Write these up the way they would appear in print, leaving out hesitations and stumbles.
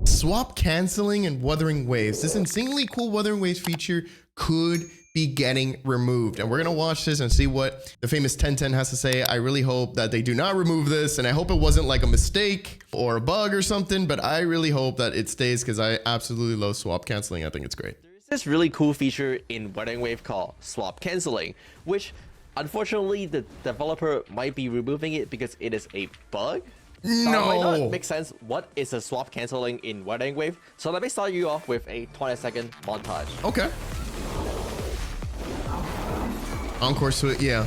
Swap canceling and Wuthering Waves. This insanely cool Wuthering Waves feature could be getting removed, and we're gonna watch this and see what the famous 1010 has to say. I really hope that they do not remove this, and I hope it wasn't like a mistake or a bug or something, but I really hope that it stays because I absolutely love swap canceling. I think it's great. There's this really cool feature in Wuthering Wave called swap canceling, which unfortunately the developer might be removing it because it is a bug. No. That might not make sense. What is a swap canceling in Wuthering Wave? So let me start you off with a 20-second montage. Okay. Encore suite, yeah.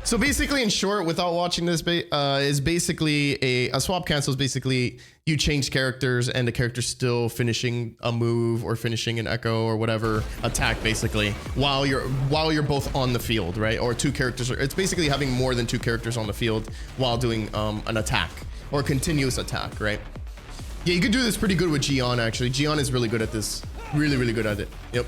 So basically, in short, without watching this, is basically a swap cancel is basically you change characters and the character's still finishing a move or finishing an echo or whatever attack, basically, while you're both on the field, right? Or two characters. It's basically having more than two characters on the field while doing an attack or a continuous attack, right? Yeah, you could do this pretty good with Gion, actually. Gion is really good at this. Really, really good at it. Yep.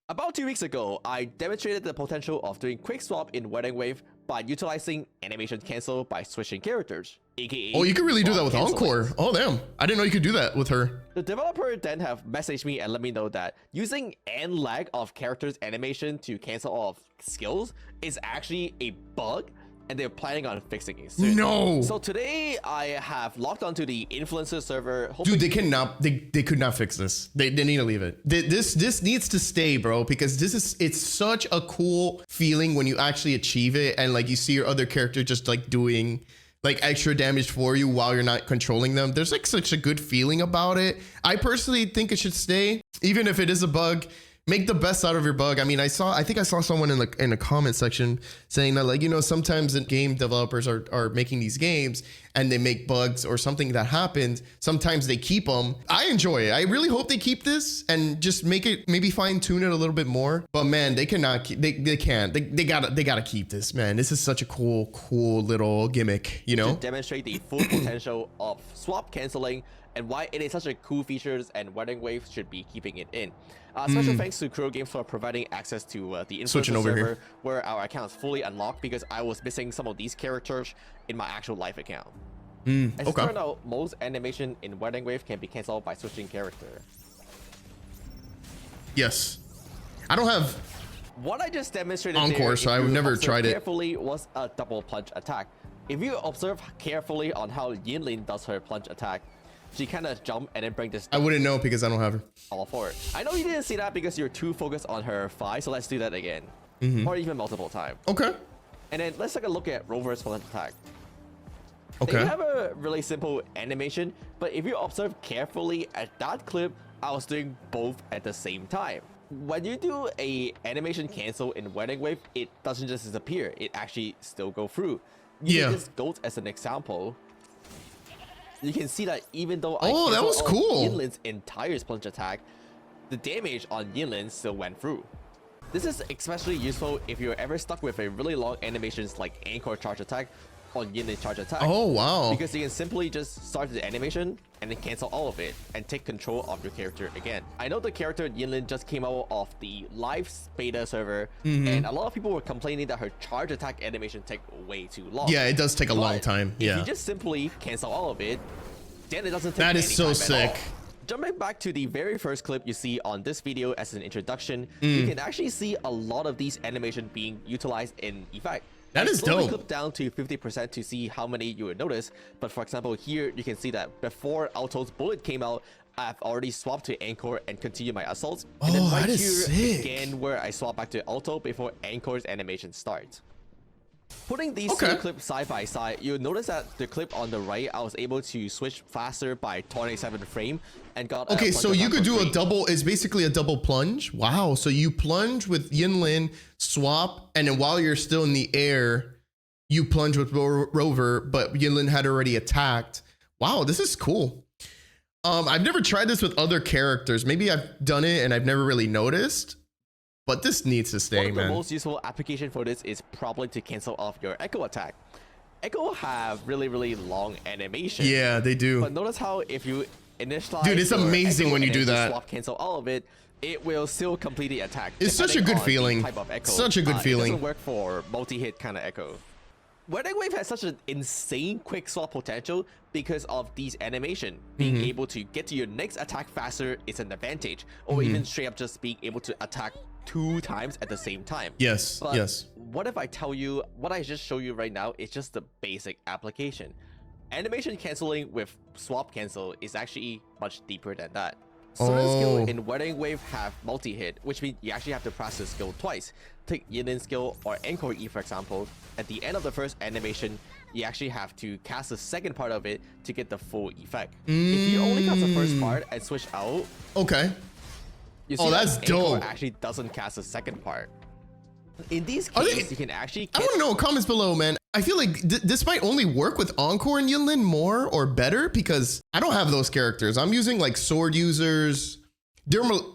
About 2 weeks ago, I demonstrated the potential of doing quick swap in Wuthering Wave by utilizing animation cancel by switching characters, aka oh, you could really do that with canceling. Encore. Oh damn, I didn't know you could do that with her. The developer then have messaged me and let me know that using end lag of characters animation to cancel off skills is actually a bug, and they're planning on fixing it soon. No. So today I have logged onto the influencer server. Dude, they cannot. They could not fix this. They need to leave it. This needs to stay, bro, because it's such a cool feeling when you actually achieve it and like you see your other character just like doing like extra damage for you while you're not controlling them. There's like such a good feeling about it. I personally think it should stay, even if it is a bug. Make the best out of your bug. I mean, I think I saw someone in the comment section saying that, like, you know, sometimes the game developers are making these games and they make bugs or something that happens. Sometimes they keep them. I enjoy it. I really hope they keep this and just make it, maybe fine tune it a little bit more. But man, they cannot keep, they can't. They gotta keep this, man. This is such a cool little gimmick, you know? To demonstrate the full potential of swap canceling and why it is such a cool feature and Wuthering Wave should be keeping it in. Special thanks to Kuro Games for providing access to the influencer server where our account is fully unlocked because I was missing some of these characters in my actual live account. As it turned out, most animation in Wuthering Wave can be cancelled by switching character. Yes. I don't have what I just demonstrated Encore, there, so I've never tried it. Carefully was a double plunge attack. If you observe carefully on how Yinlin does her plunge attack, she kind of jump and then bring this down. I wouldn't know because I don't have her. All for it. I know you didn't see that because you're too focused on her thigh, so let's do that again. Or even multiple times. Okay. And then let's take a look at Rover's plunge attack. Okay. They have a really simple animation, but if you observe carefully at that clip, I was doing both at the same time. When you do a animation cancel in Wuthering Wave, it doesn't just disappear, it actually still go through. Yeah. This goes as an example. You can see that even though that was cool. Yinlin's entire plunge attack, the damage on Yinlin still went through. This is especially useful if you're ever stuck with a really long animations like Encore charge attack or Yinlin charge attack. Oh wow. Because you can simply just start the animation and then cancel all of it and take control of your character again. I know the character Yinlin just came out of the live beta server and a lot of people were complaining that her charge attack animation take way too long. Yeah, it does take a long time. If Yeah. you just simply cancel all of it, then it doesn't take That any is so time at sick. all. Jumping back to the very first clip you see on this video as an introduction, you can actually see a lot of these animation being utilized in effect. That is dope. Clip down to 50% to see how many you would notice. But for example, here you can see that before Alto's bullet came out, I've already swapped to Encore and continue my assaults. And then right that is here sick. again where I swap back to Alto before Encore's animation starts. Putting these two clips side by side, you'll notice that the clip on the right, I was able to switch faster by 27 frame and got Okay, so you could do a double, it's basically a double plunge. Wow, so you plunge with Yinlin, swap, and then while you're still in the air, you plunge with Rover, but Yinlin had already attacked. Wow, this is cool. I've never tried this with other characters. Maybe I've done it and I've never really noticed, but this needs to stay, man. The most useful application for this is probably to cancel off your Echo attack. Echo have really long animation. Yeah, they do. But notice how if you initialize, dude, it's amazing when you do that. Swap cancel all of it, it will still complete the attack. It's such a good feeling. Type of echo. Such a good feeling. It doesn't work for multi-hit kind of Echo. Wedding Wave has such an insane quick swap potential because of these animation. Being able to get to your next attack faster is an advantage, or even straight up just being able to attack 2 times at the same time. Yes, but yes. What if I tell you what I just show you right now is just the basic application? Animation canceling with swap cancel is actually much deeper than that. Certain skill in Wedding Wave have multi-hit, which means you actually have to press the skill twice. Take Yin skill or Encore E for example. At the end of the first animation, you actually have to cast the second part of it to get the full effect. If you only cast the first part and switch out, you see that's that dope. Encore actually doesn't cast the second part. In these cases, you can actually I want to know comments below, man. I feel like this might only work with Encore and Yunlin more or better because I don't have those characters. I'm using like sword users.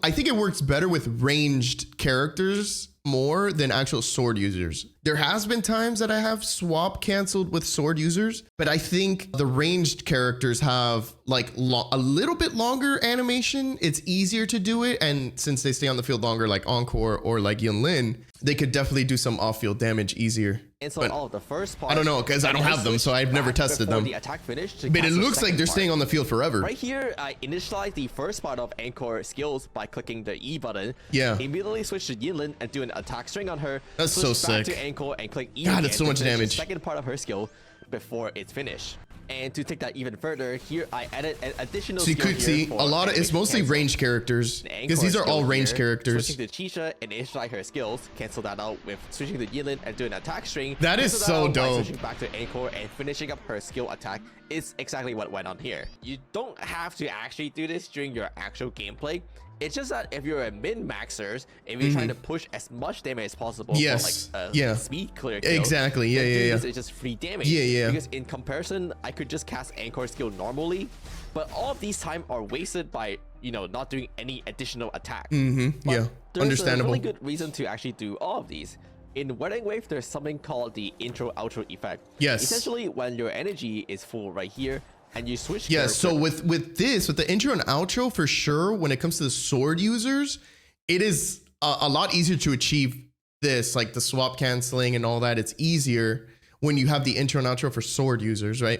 I think it works better with ranged characters more than actual sword users. There has been times that I have swap canceled with sword users, but I think the ranged characters have like a little bit longer animation. It's easier to do it. And since they stay on the field longer, like Encore or like Yunlin, they could definitely do some off-field damage easier. And so all of the first part, I don't know because I don't have them, so I've never tested them. The attack finish but it looks like they're staying on the field forever. Right here, I initialize the first part of Encore skills by clicking the E button. Yeah. Immediately switch to Yinlin and do an attack string on her. That's so sick. Back to Encore and click E. God, that's so much damage. The second part of her skill before it's finished. And to take that even further, here I added an additional skill. So you could see a lot of it's mostly ranged characters because these are all ranged characters. Switching to Chisha and initialize her skills, cancel that out with switching to Yinlin and doing an attack string. That is so dope. Switching back to Encore and finishing up her skill attack is exactly what went on here. You don't have to actually do this during your actual gameplay. It's just that if you're a min-maxers, if you're trying to push as much damage as possible for like a speed clear kill, exactly. Yeah. It's just free damage. Yeah. Because in comparison, I could just cast Encore skill normally, but all of these time are wasted by, you know, not doing any additional attack. Yeah, there's a really good reason to actually do all of these. In Wedding Wave, there's something called the intro-outro effect. Yes. Essentially, when your energy is full right here, and you switch. Yeah, so with the intro and outro, for sure, when it comes to the sword users, it is a lot easier to achieve this, like the swap canceling and all that. It's easier when you have the intro and outro for sword users, right?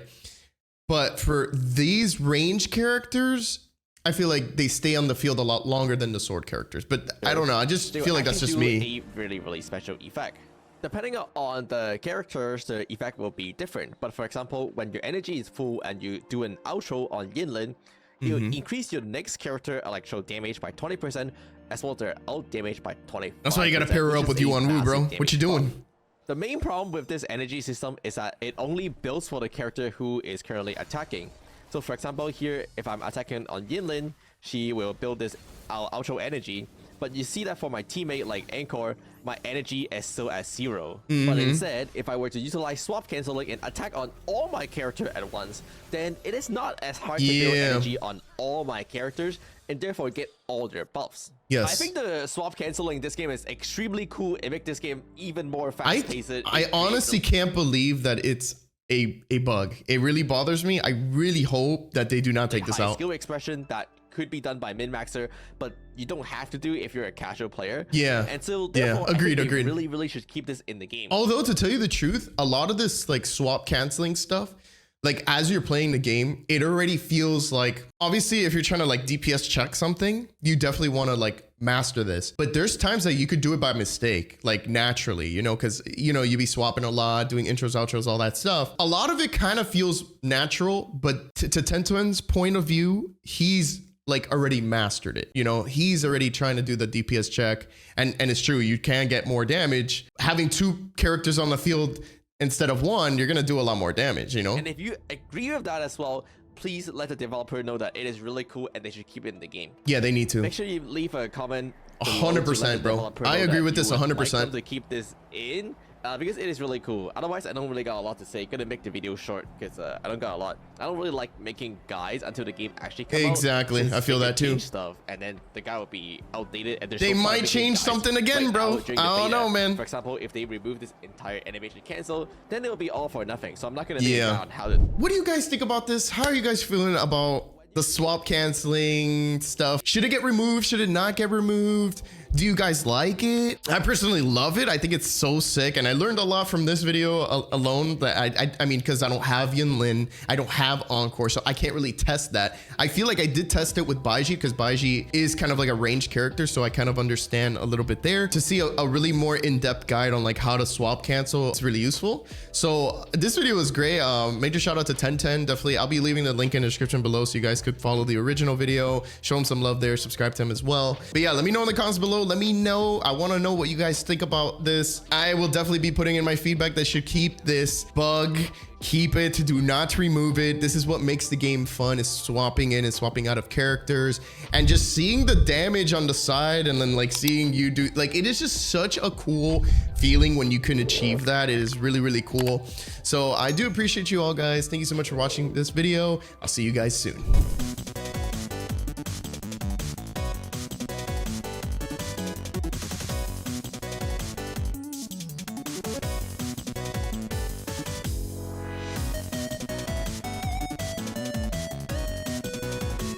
But for these range characters, I feel like they stay on the field a lot longer than the sword characters. But I don't know, I just feel like that's just me. A really, really special effect. Depending on the characters, the effect will be different. But for example, when your energy is full and you do an outro on Yinlin, you increase your next character electro damage by 20%, as well as their out damage by 20%. That's why you gotta pair her up with you on Wu, bro. What you doing? The main problem with this energy system is that it only builds for the character who is currently attacking. So for example, here, if I'm attacking on Yinlin, she will build this outro energy. But you see that for my teammate like Encore, my energy is still at 0. But instead, if I were to utilize swap canceling and attack on all my character at once, then it is not as hard to build energy on all my characters and therefore get all their buffs. Yes. I think the swap canceling in this game is extremely cool and make this game even more fast-paced. I honestly can't believe that it's a bug. It really bothers me. I really hope that they do not take this out. Skill expression that could be done by min-maxer, but you don't have to do if you're a casual player. Yeah. And so therefore, agreed. really should keep this in the game. Although to tell you the truth, a lot of this like swap canceling stuff, like as you're playing the game, it already feels like, obviously if you're trying to like DPS check something, you definitely want to like master this. But there's times that you could do it by mistake, like naturally, you know, because, you know, you be swapping a lot, doing intros, outros, all that stuff. A lot of it kind of feels natural, but to Tentuen's point of view, he's like already mastered it. You know, he's already trying to do the DPS check. And it's true, you can get more damage. Having 2 characters on the field instead of 1, you're going to do a lot more damage, you know? And if you agree with that as well, please let the developer know that it is really cool and they should keep it in the game. Yeah, they need to. Make sure you leave a comment. 100%, bro. I agree with this 100%. Like to keep this in. Because it is really cool. Otherwise, I don't really got a lot to say. Gonna make the video short because I don't got a lot. I don't really like making guides until the game actually comes out. Exactly, I feel that too. Stuff, and then the guy will be outdated, and they might change something again, bro. I don't know, man. For example, if they remove this entire animation cancel, then it will be all for nothing. So I'm not gonna think about how to. What do you guys think about this? How are you guys feeling about the swap canceling stuff? Should it get removed? Should it not get removed? Do you guys like it? I personally love it. I think it's so sick, and I learned a lot from this video alone. That I mean, because I don't have Yun Lin, I don't have Encore, so I can't really test that. I feel like I did test it with Baiji because Baiji is kind of like a ranged character, so I kind of understand a little bit there. To see a really more in-depth guide on like how to swap cancel, it's really useful. So this video was great. Major shout out to 1010. Definitely, I'll be leaving the link in the description below so you guys could follow the original video, show him some love there, subscribe to him as well. But yeah, let me know in the comments below. Let me know. I want to know what you guys think about this. I will definitely be putting in my feedback that should keep this bug. Keep it, do not remove it. This is what makes the game fun, is swapping in and swapping out of characters and just seeing the damage on the side, and then like seeing you do, like, it is just such a cool feeling when you can achieve that. It is really, really cool. So I do appreciate you all guys. Thank you so much for watching this video. I'll see you guys soon.